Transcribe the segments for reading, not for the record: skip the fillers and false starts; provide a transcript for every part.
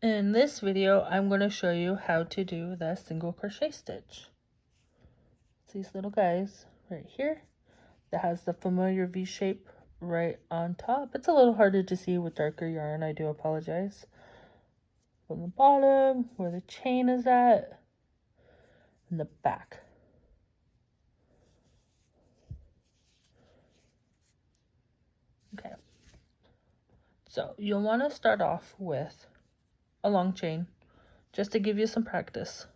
In this video, I'm going to show you how to do the single crochet stitch. It's these little guys right here that has the familiar V shape right on top. It's a little harder to see with darker yarn, I do apologize. From the bottom, where the chain is at, and the back. Okay, so you'll want to start off with a long chain just to give you some practice.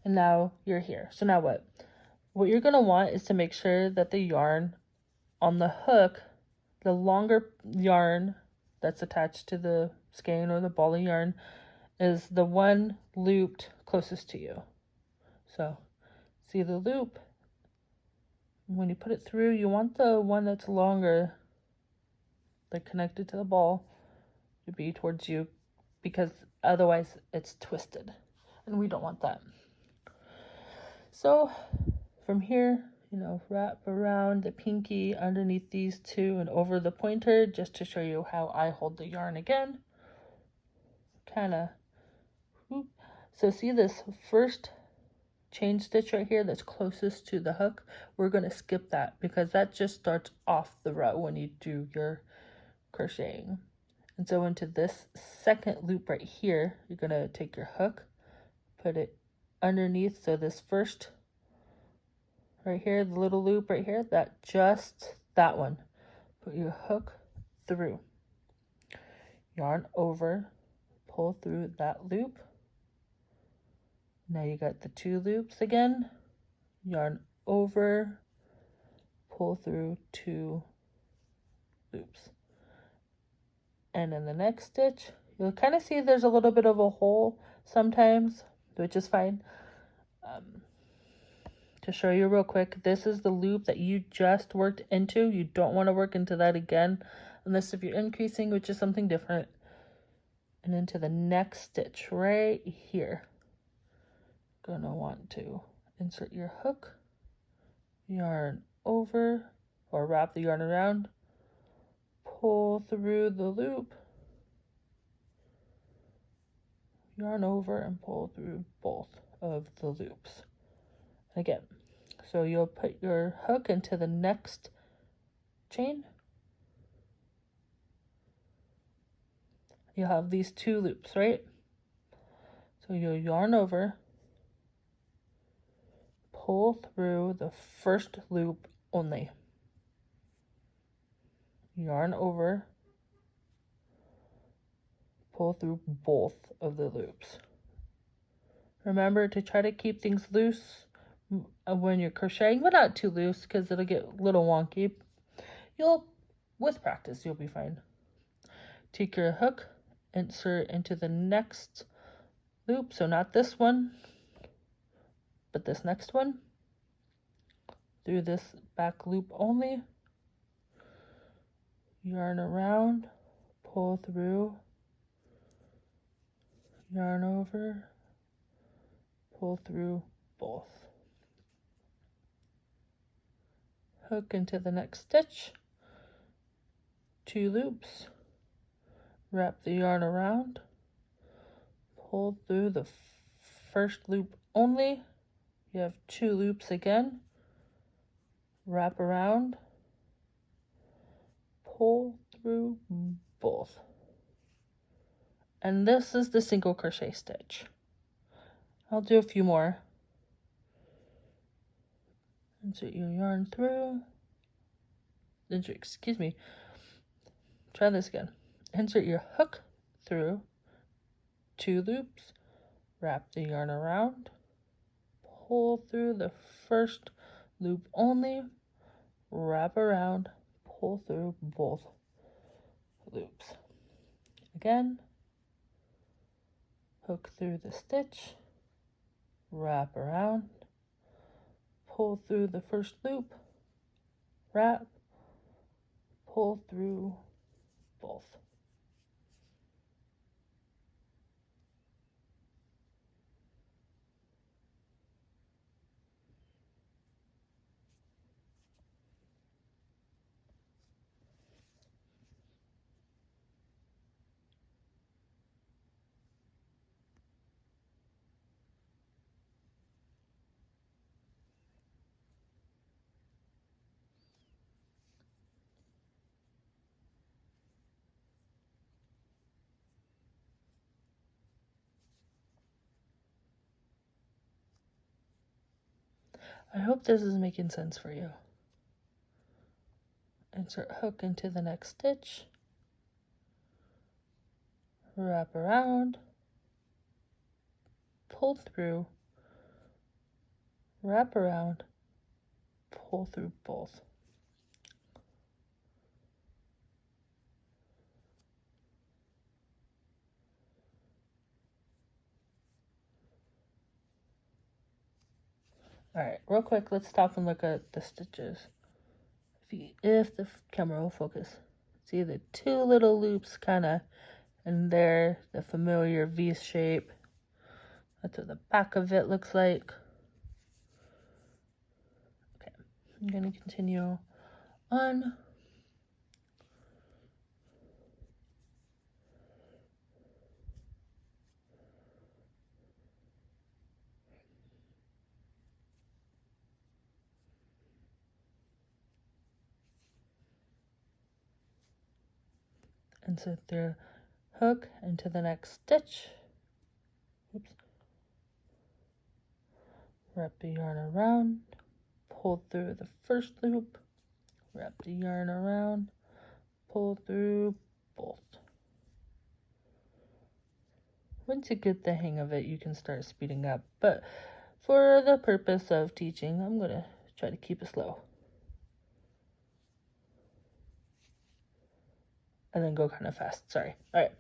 And now you're here. So now what? What you're going to want is to make sure that the yarn on the hook, the longer yarn that's attached to the skein or the ball of yarn, is the one looped closest to you. So see the loop? When you put it through, you want the one that's longer, like connected to the ball, to be towards you, because otherwise it's twisted and we don't want that. So from here, wrap around the pinky underneath these two and over the pointer, just to show you how I hold the yarn again. Kind of. So see this first chain stitch right here that's closest to the hook? We're going to skip that because that just starts off the row when you do your crocheting. And so into this second loop right here, you're going to take your hook, put it underneath. So this first right here, the little loop right here, that one. Put your hook through. Yarn over, pull through that loop. Now you got the two loops again. Yarn over, pull through two loops. And in the next stitch, you'll kind of see there's a little bit of a hole sometimes, which is fine. To show you real quick, this is the loop that you just worked into. You don't want to work into that again, unless if you're increasing, which is something different. And into the next stitch right here, gonna want to insert your hook, yarn over, or wrap the yarn around, pull through the loop, yarn over, and pull through both of the loops. Again, so you'll put your hook into the next chain. You'll have these two loops, right? So you'll yarn over, pull through the first loop only. Yarn over, pull through both of the loops. Remember to try to keep things loose when you're crocheting, but not too loose because it'll get a little wonky. With practice, you'll be fine. Take your hook, insert into the next loop, so not this one, but this next one, through this back loop only. Yarn around, pull through, yarn over, pull through both. Hook into the next stitch, two loops, wrap the yarn around, pull through the first loop only. You have two loops again, wrap around, pull through both. And this is the single crochet stitch. I'll do a few more. Insert your yarn through. Try this again. Insert your hook through, two loops, wrap the yarn around, pull through the first loop only, wrap around, pull through both loops. Again, hook through the stitch, wrap around, pull through the first loop, wrap, pull through both. I hope this is making sense for you. Insert hook into the next stitch, wrap around, pull through, wrap around, pull through both. All right, real quick, let's stop and look at the stitches. If the camera will focus, see the two little loops kind of in there, the familiar V shape. That's what the back of it looks like. Okay, I'm going to continue on. Insert the hook into the next stitch. Oops. Wrap the yarn around, pull through the first loop, wrap the yarn around, pull through both. Once you get the hang of it, you can start speeding up, but for the purpose of teaching, I'm going to try to keep it slow. And then go kind of fast, sorry. All right.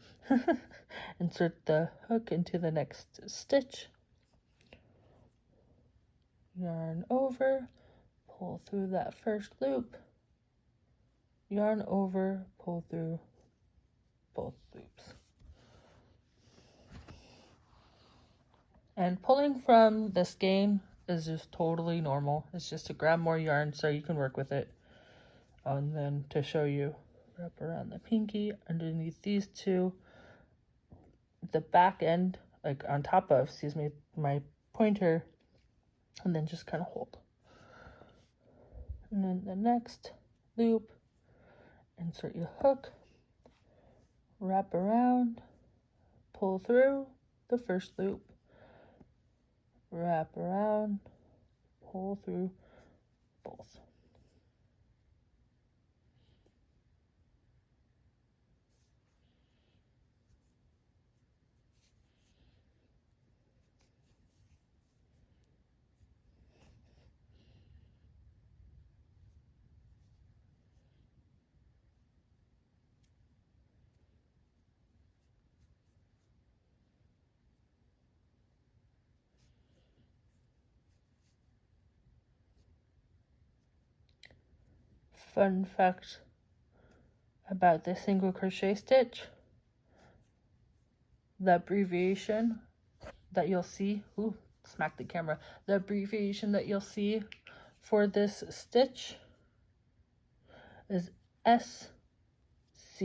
Insert the hook into the next stitch. Yarn over, pull through that first loop. Yarn over, pull through both loops. And pulling from the skein is just totally normal. It's just to grab more yarn so you can work with it. And then to show you, wrap around the pinky underneath these two, the back end, like on top of, excuse me, my pointer, and then just kind of hold. And then the next loop, insert your hook, wrap around, pull through the first loop, wrap around, pull through both. Fun fact about the single crochet stitch, the abbreviation that you'll see, smack the camera, the abbreviation that you'll see for this stitch is SC,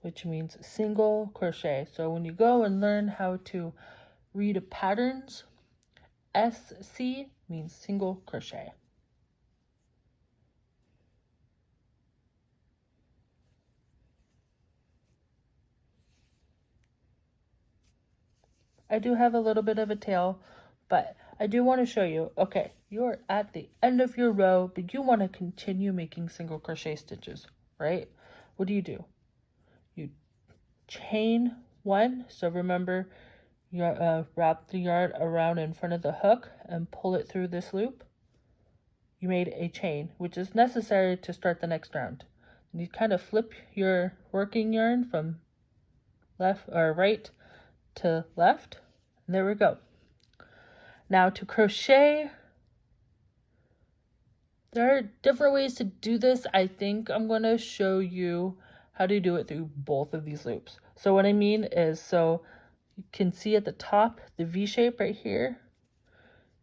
which means single crochet. So when you go and learn how to read patterns, SC means single crochet. I do have a little bit of a tail, but I do want to show you, okay, you're at the end of your row, but you want to continue making single crochet stitches, right? What do? You chain one, so remember, you wrap the yarn around in front of the hook and pull it through this loop. You made a chain, which is necessary to start the next round. And you kind of flip your working yarn from left or right to left. And there we go. Now to crochet, there are different ways to do this. I think I'm going to show you how to do it through both of these loops. So what I mean is, so you can see at the top, the V shape right here,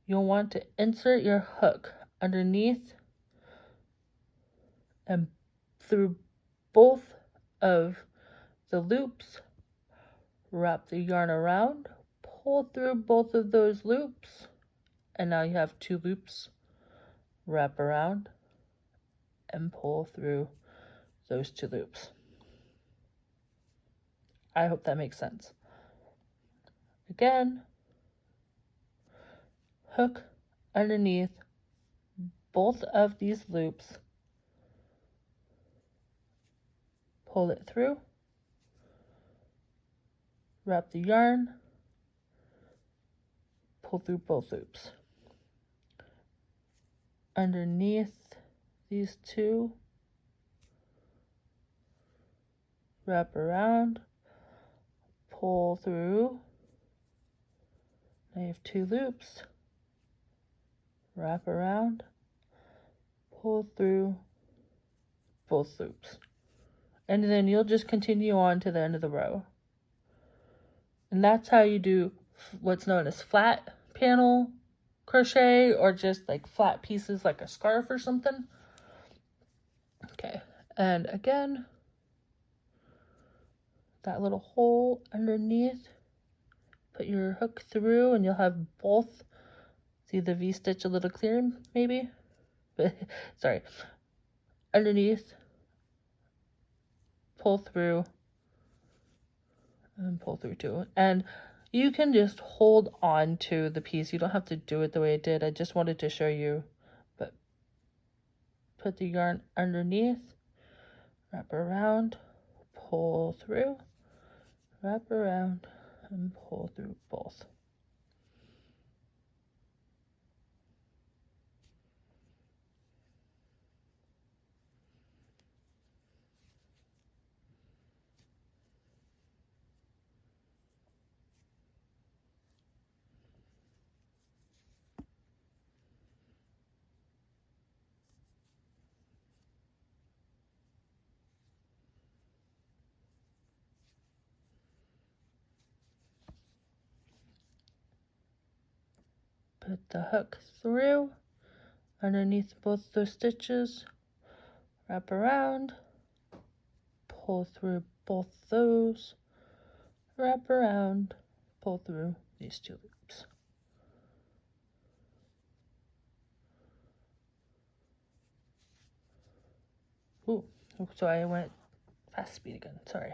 you'll want to insert your hook underneath and through both of the loops, wrap the yarn around, pull through both of those loops, and now you have two loops. Wrap around and pull through those two loops. I hope that makes sense. Again, hook underneath both of these loops, pull it through, wrap the yarn, pull through both loops. Underneath these two, wrap around, pull through. Now you have two loops, wrap around, pull through both loops. And then you'll just continue on to the end of the row. And that's how you do what's known as flat panel crochet, or just like flat pieces like a scarf or something. Okay, and again, that little hole underneath, put your hook through and you'll have both. See the V-stitch a little clearer maybe? But sorry. Underneath, pull through, and pull through too. And you can just hold on to the piece. You don't have to do it the way I did. I just wanted to show you. But put the yarn underneath, wrap around, pull through, wrap around, and pull through both. Put the hook through underneath both those stitches, wrap around, pull through both those, wrap around, pull through these two loops. Ooh, so I went fast speed again, sorry.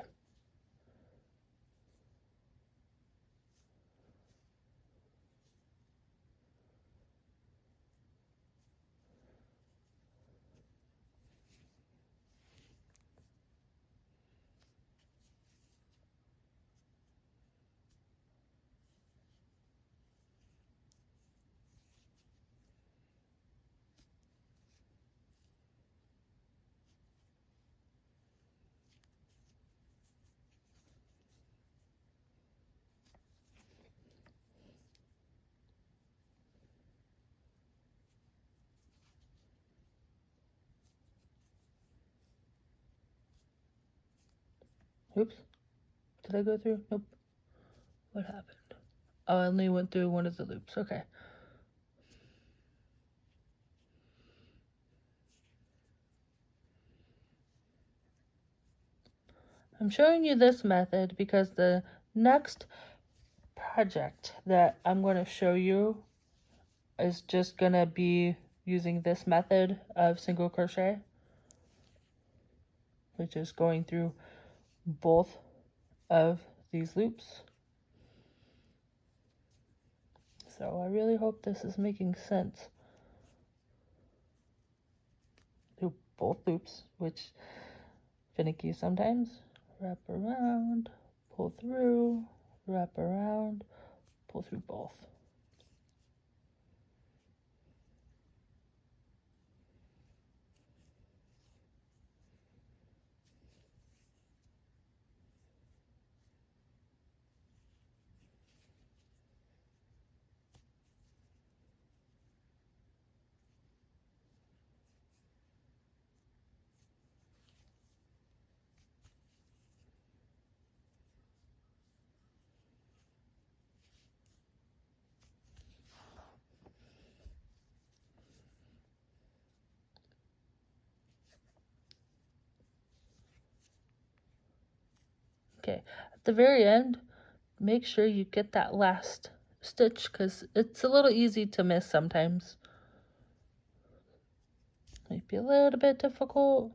Oops, did I go through? Nope. What happened? Oh, I only went through one of the loops, okay. I'm showing you this method because the next project that I'm going to show you is just going to be using this method of single crochet, which is going through both of these loops. So I really hope this is making sense. Do both loops, which finicky sometimes. Wrap around, pull through, wrap around, pull through both. Okay, at the very end, make sure you get that last stitch because it's a little easy to miss sometimes. Might be a little bit difficult.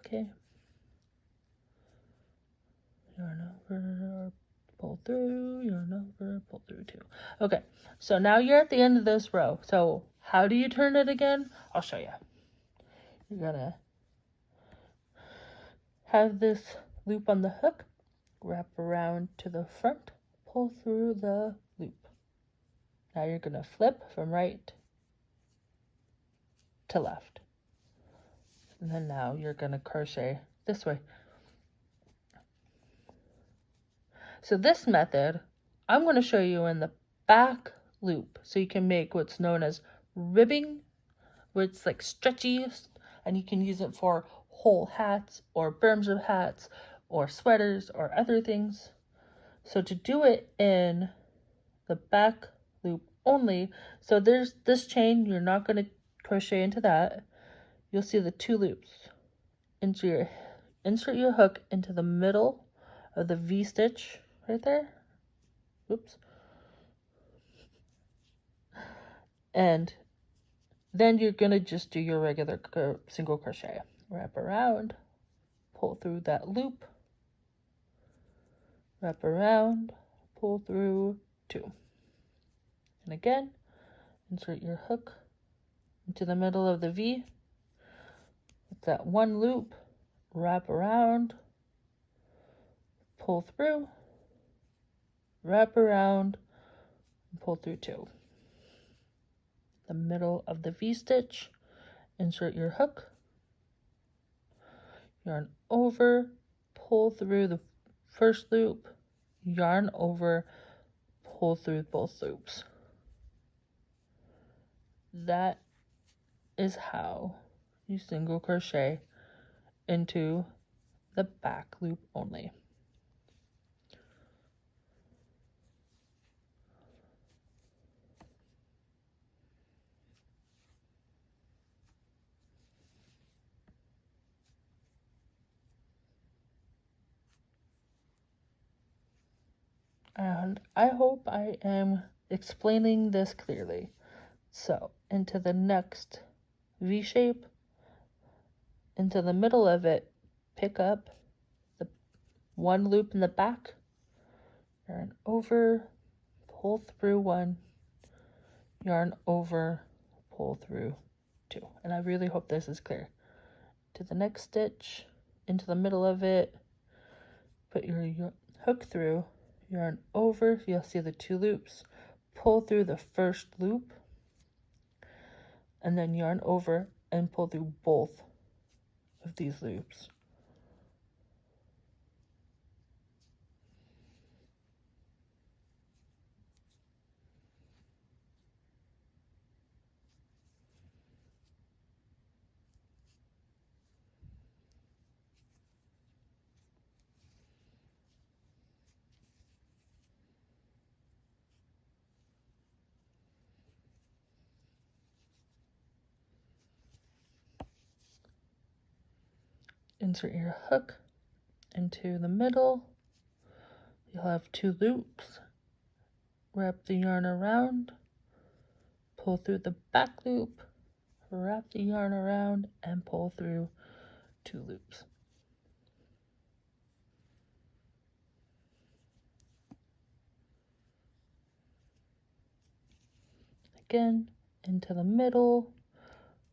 Okay. Yarn over, pull through, yarn over, pull through 2. Okay, so now you're at the end of this row. So how do you turn it again? I'll show you. You're gonna have this loop on the hook, wrap around to the front, pull through the loop. Now you're gonna flip from right to left. And then now you're gonna crochet this way. So this method, I'm going to show you in the back loop, so you can make what's known as ribbing, where it's like stretchy, and you can use it for whole hats or berms of hats or sweaters or other things. So to do it in the back loop only, so there's this chain, you're not going to crochet into that. You'll see the 2 loops. Insert your hook into the middle of the V stitch right there. Oops. And then you're going to just do your regular single crochet. Wrap around, pull through that loop, wrap around, pull through 2. And again, insert your hook into the middle of the V with that 1 loop, wrap around, pull through, wrap around, and pull through 2. The middle of the V stitch, insert your hook, yarn over, pull through the first loop, yarn over, pull through both loops. That is how you single crochet into the back loop only. And I hope I am explaining this clearly. So into the next V shape, into the middle of it, pick up the 1 loop in the back, yarn over, pull through 1, yarn over, pull through 2. And I really hope this is clear. To the next stitch, into the middle of it, put your hook through, yarn over, you'll see the 2 loops, pull through the first loop, and then yarn over and pull through both of these loops. Insert your hook into the middle. You'll have 2 loops. Wrap the yarn around, pull through the back loop, wrap the yarn around, and pull through 2 loops. Again, into the middle,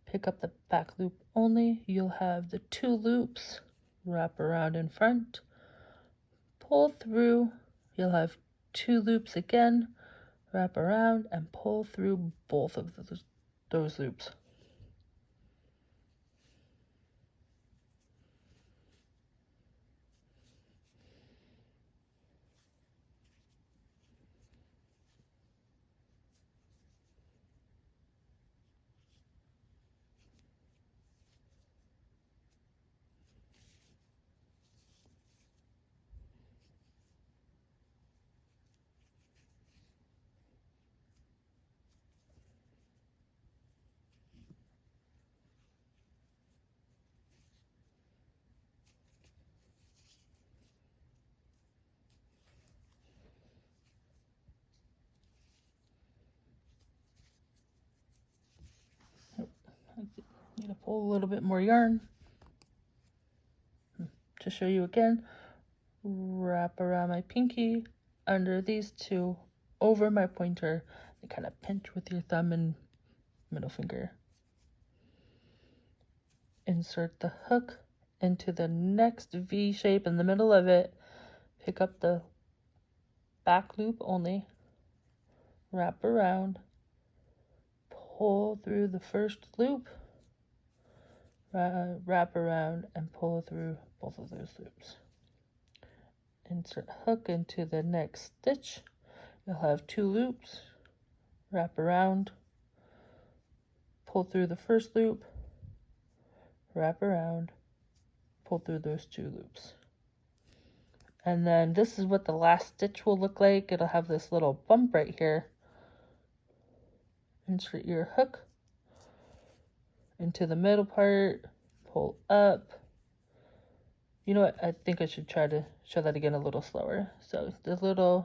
pick up the back loop only. You'll have the 2 loops, wrap around in front, pull through. You'll have 2 loops again, wrap around, and pull through both of those loops. Need to pull a little bit more yarn to show you again. Wrap around my pinky, under these two over my pointer and kind of pinch with your thumb and middle finger. Insert the hook into the next V shape in the middle of it. Pick up the back loop only, wrap around, pull through the first loop, wrap around, and pull through both of those loops. Insert hook into the next stitch. You'll have 2 loops, wrap around, pull through the first loop, wrap around, pull through those 2 loops. And then this is what the last stitch will look like. It'll have this little bump right here. Insert your hook into the middle part, pull up. You know what? I think I should try to show that again a little slower. So the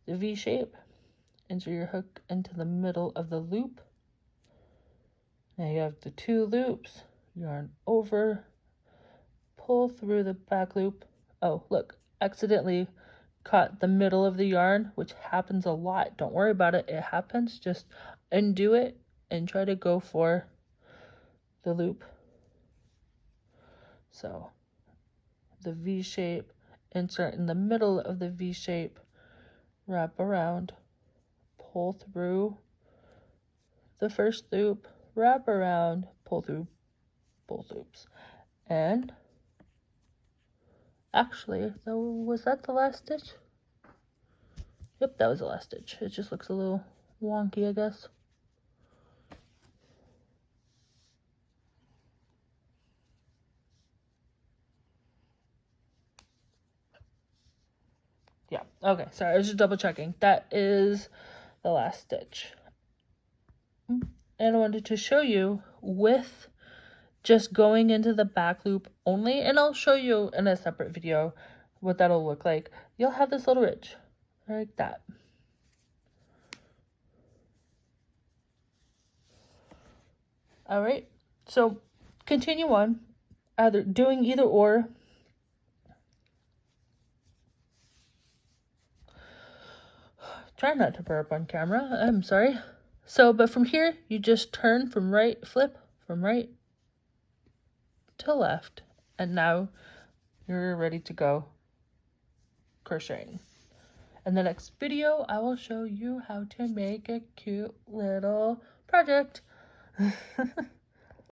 V shape, insert your hook into the middle of the loop. Now you have the 2 loops, yarn over, pull through the back loop. Oh, look, accidentally caught the middle of the yarn, which happens a lot. Don't worry about it. It happens. Just undo it and try to go for the loop. So the V shape, insert in the middle of the V shape, wrap around, pull through the first loop, wrap around, pull through both loops. And actually, was that the last stitch? Yep, that was the last stitch. It just looks a little wonky, I guess. Yeah, okay, sorry, I was just double checking. That is the last stitch. And I wanted to show you with just going into the back loop only, and I'll show you in a separate video what that'll look like. You'll have this little ridge like that. All right, so continue on, doing either or. Try not to burp on camera, I'm sorry. So, but from here, you just turn from right, flip from right to left, and now you're ready to go crocheting. In the next video, I will show you how to make a cute little project.